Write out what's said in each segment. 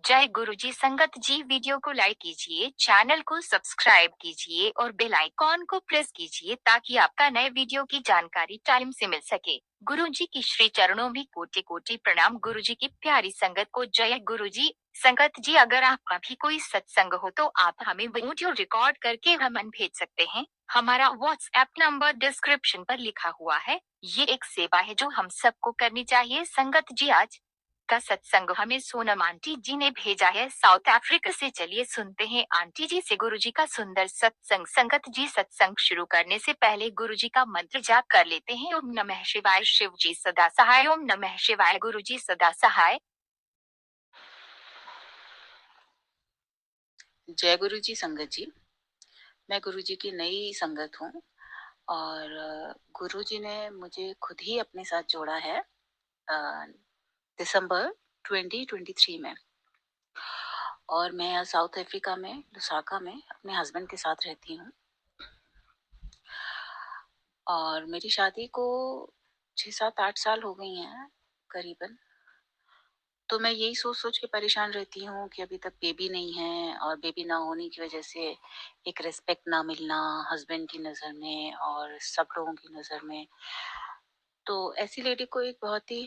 जय गुरुजी संगत जी, वीडियो को लाइक कीजिए, चैनल को सब्सक्राइब कीजिए और बेल आइकॉन को प्रेस कीजिए ताकि आपका नए वीडियो की जानकारी टाइम से मिल सके। गुरुजी की श्री चरणों में कोटि कोटि प्रणाम। गुरुजी की प्यारी संगत को जय गुरुजी। संगत जी, अगर आपका भी कोई सत्संग हो तो आप हमें वीडियो रिकॉर्ड करके हमें भेज सकते हैं। हमारा व्हाट्सएप नंबर डिस्क्रिप्शन पर लिखा हुआ है। ये एक सेवा है जो हम सबको करनी चाहिए। संगत जी, आज का सत्संग हमें सोनम आंटी जी ने भेजा है साउथ अफ्रीका से। चलिए सुनते हैं आंटी जी से गुरु जी का सुंदर सत्संग। संगत जी, सत्संग शुरू करने से पहले गुरु जी का मंत्र जाप कर लेते हैं। ओम नमः शिवाय। शिव जी सदा सहाय। ओम नमः शिवाय। गुरु जी सदा सहाय। जय गुरु जी संगत जी। मैं गुरु जी की नई संगत हूँ और गुरु जी ने मुझे खुद ही अपने साथ जोड़ा है दिसंबर 2023 में। और मैं यहाँ साउथ अफ्रीका में लुसाका में अपने हस्बैंड के साथ रहती हूँ और मेरी शादी को 6 7 8 साल हो गई हैं करीबन। तो मैं यही सोच-सोच के परेशान रहती हूँ कि अभी तक बेबी नहीं है और बेबी ना होने की वज़ह से एक रिस्पेक्ट ना मिलना हस्बैंड की नज़र में और सब लोगों की नज़र में। तो ऐसी लेडी को एक बहुत ही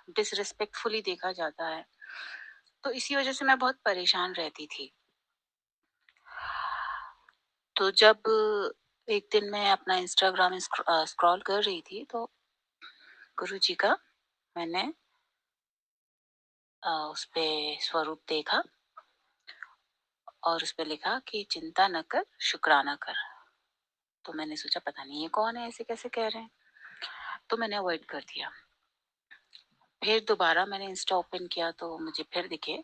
डिसरिस्पेक्टफुली देखा जाता है। तो इसी वज़ह से मैं बहुत परेशान रहती थी। तो जब एक दिन मैं अपना इंस्टाग्राम स्क्रॉल कर रही थी तो गुरुजी का मैंने उसपे स्वरूप देखा और उसपे लिखा कि चिंता न कर, शुक्राना कर। तो मैंने सोचा पता नहीं ये कौन है, ऐसे कैसे कह रहे हैं? तो मैंने अवॉइड कर दिया। फिर दोबारा मैंने इंस्टा ओपन किया तो मुझे फिर दिखे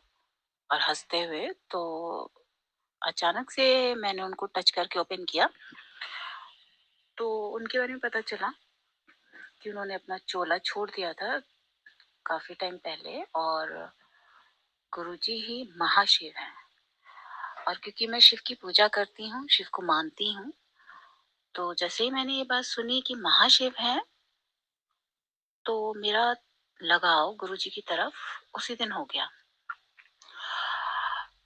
और हँसते हुए। तो अचानक से मैंने उनको टच करके ओपन किया, तो उनके बारे में पता चला कि उन्होंने अपना चोला छोड़ दिया था काफ़ी टाइम पहले और गुरुजी ही महाशिव हैं। और क्योंकि मैं शिव की पूजा करती हूँ, शिव को मानती हूँ, तो जैसे ही मैंने ये बात सुनी कि महाशिव हैं, तो मेरा लगाव गुरुजी की तरफ उसी दिन हो गया।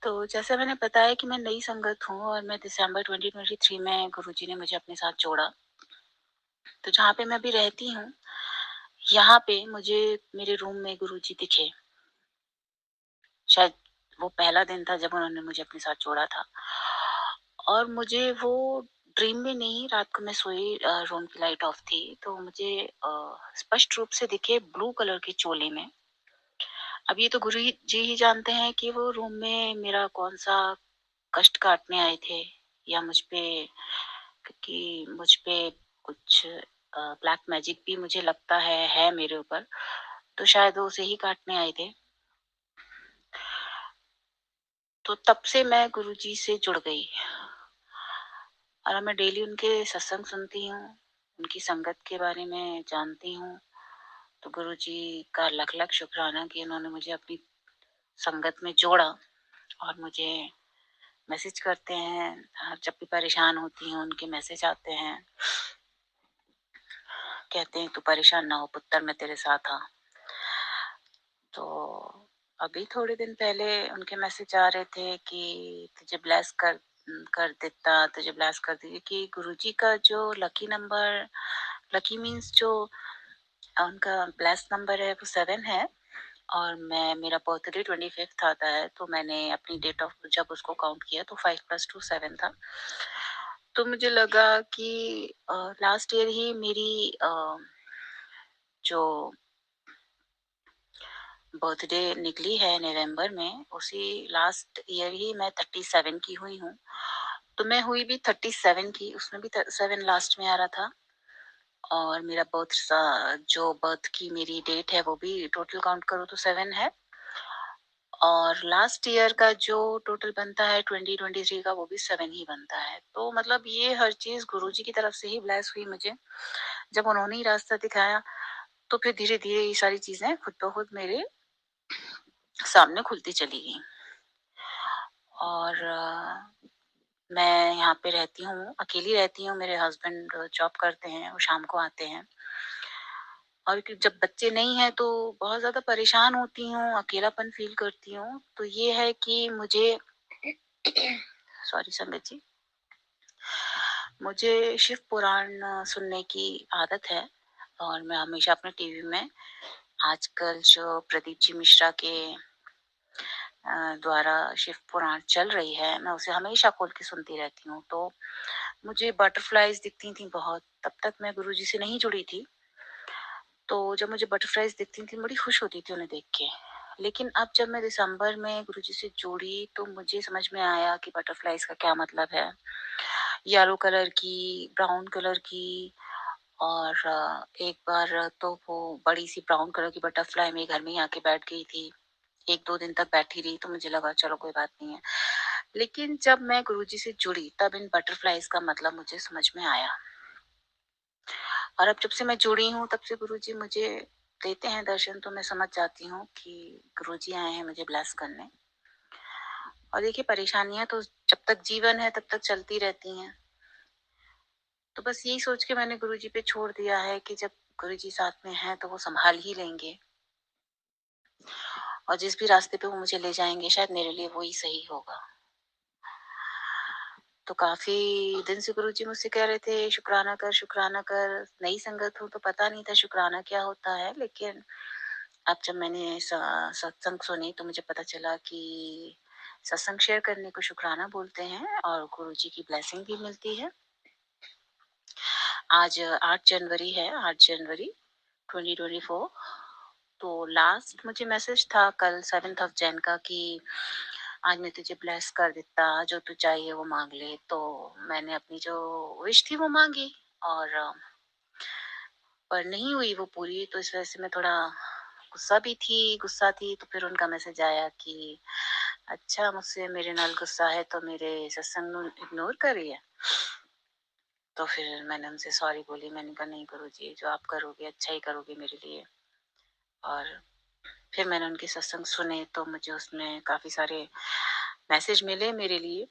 तो जैसा मैंने बताया कि मैं नई संगत हूँ और मैं दिसंबर 2023 में गुरुजी ने मुझे अपने साथ जोड़ा। तो जहाँ पे मैं अभी रहती हूँ, यहाँ पे मुझे मेरे रूम में गुरुजी दिखे। शायद वो पहला दिन था जब उन्होंने मुझे अपने साथ जोड़ा था और मुझे वो ड्रीम में नहीं, रात को मैं सोई, रूम की लाइट ऑफ थी, तो मुझे स्पष्ट रूप से दिखे ब्लू कलर के चोले में। अब ये तो गुरु जी ही जानते हैं कि वो रूम में मेरा कौन-सा कष्ट काटने आए थे या मुझ पे, क्योंकि मुझ पे कुछ ब्लैक मैजिक भी मुझे लगता है मेरे ऊपर, तो शायद वो उसे ही काटने आए थे। तो तब से मैं गुरुजी से जुड़ गई और अब मैं डेली उनके सत्संग सुनती हूँ, उनकी संगत के बारे में जानती हूँ। तो गुरुजी का लख-लख शुक्राना कि उन्होंने मुझे अपनी संगत में जोड़ा और मुझे मैसेज करते हैं। जब भी परेशान होती हूँ उनके मैसेज आते हैं, कहते हैं तू परेशान ना हो पुत्र, मैं तेरे साथ हाँ। तो अभी थोड़े दिन पहले उनके मैसेज आ रहे थे कि तुझे ब्लेस कर देता, तुझे ब्लेस कर दीजिए, कि गुरुजी का जो लकी नंबर, लकी मीन्स जो उनका ब्लेस नंबर है वो 7 है और मेरा बर्थडे 25th आता है, तो मैंने अपनी डेट ऑफ जब उसको काउंट किया तो 5 + 2 7 था। तो मुझे लगा कि लास्ट ईयर ही मेरी जो बर्थडे निकली है नवंबर में, उसी लास्ट ईयर ही मैं 37 की हुई हूँ। तो मैं हुई भी 37 की, उसमें भी 7 लास्ट में आ रहा था और मेरा जो बर्थ की मेरी डेट है वो भी टोटल काउंट करूँ तो 7 है और लास्ट ईयर का जो टोटल बनता है 2023 का वो भी 7 ही बनता है। तो मतलब ये हर चीज़ गुरुजी की तरफ से ही ब्लेस हुई मुझे। जब उन्होंने ही रास्ता दिखाया, तो फिर धीरे-धीरे ये सारी चीज़ें खुद ब खुद मेरे सामने खुलती चली गईं। और मैं यहाँ पे रहती हूँ, अकेली रहती हूँ, मेरे हस्बैंड जॉब करते हैं, वो शाम को आते हैं और कि जब बच्चे नहीं हैं तो बहुत ज़्यादा परेशान होती हूँ, अकेलापन फ़ील करती हूँ। तो ये है कि मुझे सॉरी संगत जी, मुझे शिव पुराण सुनने की आदत है और मैं हमेशा अपने टीवी में आजकल जो प्रदीप जी मिश्रा के द्वारा शिव पुराण चल रही है, मैं उसे हमेशा खोल के सुनती रहती हूँ। तो मुझे बटरफ्लाइज़ दिखती थी बहुत, तब तक मैं गुरुजी से नहीं जुड़ी थी। तो जब मुझे बटरफ्लाइज़ दिखती थी, बड़ी खुश होती थी उन्हें देख के। लेकिन अब जब मैं दिसंबर में गुरुजी से जुड़ी, तो मुझे समझ में आया कि बटरफ्लाइज़ का क्या मतलब है। येलो कलर की, ब्राउन कलर की और एक बार तो वो बड़ी-सी ब्राउन कलर की बटरफ्लाई मेरे घर में ही आके बैठ गई थी। 1-2 दिन तक बैठी रही, तो मुझे लगा चलो कोई बात नहीं है। लेकिन जब मैं गुरुजी से जुड़ी, तब इन बटरफ्लाइज़ का मतलब मुझे समझ में आया। और अब जब से मैं जुड़ी हूँ, तब से गुरुजी मुझे देते हैं दर्शन, तो मैं समझ जाती हूँ कि गुरुजी आए हैं मुझे ब्लेस करने। और देखिए परेशानियाँ तो जब तक जीवन है तब तक चलती रहती हैं। तो बस यही सोच के मैंने गुरुजी पे छोड़ दिया है कि जब गुरुजी साथ में हैं तो वो सँभाल ही लेंगे और जिस भी रास्ते पे वो मुझे ले जाएँगे शायद मेरे लिए वो ही सही होगा। तो काफ़ी दिन से गुरुजी मुझसे कह रहे थे शुक्राना कर, नई संगत हूँ तो पता नहीं था शुक्राना क्या होता है। लेकिन अब जब मैंने सत्संग सुनी तो मुझे पता चला कि सत्संग शेयर करने को शुक्राना बोलते हैं और गुरुजी की ब्लेसिंग भी मिलती है। आज 8 जनवरी है, 8 जनवरी 2024। तो लास्ट मुझे मैसेज था कल 7th ऑफ जैन का कि आज मैं तुझे ब्लेस कर देता, जो तू चाहिए वो माँग ले। तो मैंने अपनी जो विश थी वो माँगी और पर नहीं हुई वो पूरी, तो इस वजह से मैं थोड़ा गुस्सा थी। तो फिर उनका मैसेज आया कि अच्छा मुझसे मेरे नाल गुस्सा है तो मेरे सत्संग नू इग्नोर कर रही है। तो फिर मैंने उनसे सॉरी बोली, मैंने कहा नहीं गुरुजी, जो आप करोगे अच्छा ही करोगे मेरे लिए। और फिर मैंने उनके सत्संग सुने तो मुझे उसमें काफ़ी सारे मैसेज मिले मेरे लिए।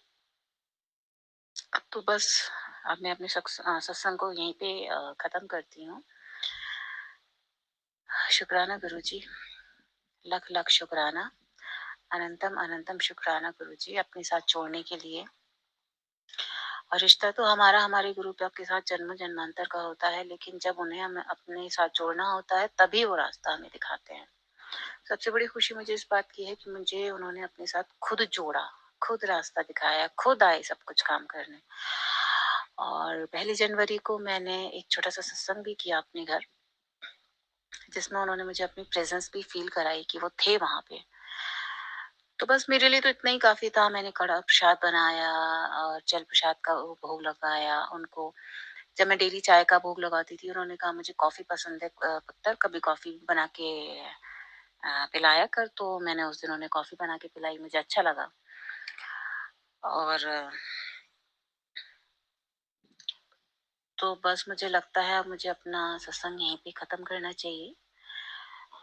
तो बस अब मैं अपने सत्संग को यहीं पे ख़त्म करती हूँ। शुक्राना गुरुजी, लख-लख शुक्राना, अनंतम अनंतम शुक्राना गुरुजी अपने साथ जोड़ने के लिए। और रिश्ता तो हमारा हमारे गुरु के साथ जन्म-जन्मांतर का होता है, लेकिन जब उन्हें हमें अपने साथ जोड़ना होता है, तभी वो रास्ता हमें दिखाते हैं। सबसे बड़ी खुशी मुझे इस बात की है कि मुझे उन्होंने अपने साथ खुद जोड़ा, खुद रास्ता दिखाया, खुद आए सब कुछ काम करने। और पहली जनवरी को मैंने एक छोटा-सा सत्संग भी किया अपने घर, जिसमें उन्होंने मुझे अपनी प्रेज़ेंस भी फ़ील कराई कि वो थे वहाँ पे। तो बस मेरे लिए तो इतना ही काफ़ी था। मैंने कड़ा प्रसाद बनाया और जल प्रसाद का वो भोग लगाया उनको। जब मैं डेली चाय का भोग लगाती थी, उन्होंने कहा मुझे कॉफ़ी पसंद है पुत्तर, कभी कॉफ़ी बना के पिलाया कर। तो मैंने उस दिन उन्हें कॉफ़ी बना के पिलाई, मुझे अच्छा लगा। और तो बस मुझे लगता है अब मुझे अपना सत्संग यहीं पे ख़त्म करना चाहिए।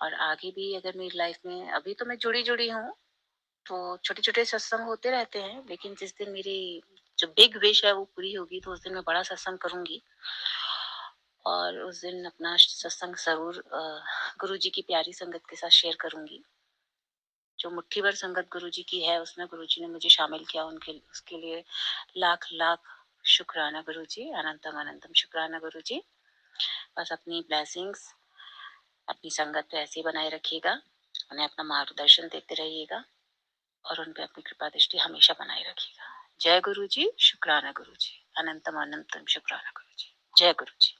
और आगे भी अगर मेरी लाइफ़ में, अभी तो मैं जुड़ी-जुड़ी हूँ, तो छोटे-छोटे सत्संग होते रहते हैं, लेकिन जिस दिन मेरी जो बिग विश है वो पूरी होगी, तो उस दिन मैं बड़ा सत्संग करूँगी। और उस दिन अपना सत्संग ज़रूर गुरुजी की प्यारी संगत के साथ शेयर करूँगी। जो मुट्ठी भर संगत गुरुजी की है, उसमें गुरुजी ने मुझे शामिल किया, उनके उसके लिए लाख-लाख शुक्राना गुरुजी, अनंतम अनंतम शुक्राना गुरुजी। बस अपनी ब्लेसिंग्स, अपनी संगत तो ऐसे ही बनाए रखिएगा, उन्हें अपना मार्गदर्शन देते रहिएगा और उन पे अपनी कृपा दृष्टि हमेशा बनाए रखिएगा। जय गुरुजी, शुक्राना गुरुजी, अनंतम अनंतम शुक्राना गुरुजी। जय गुरुजी।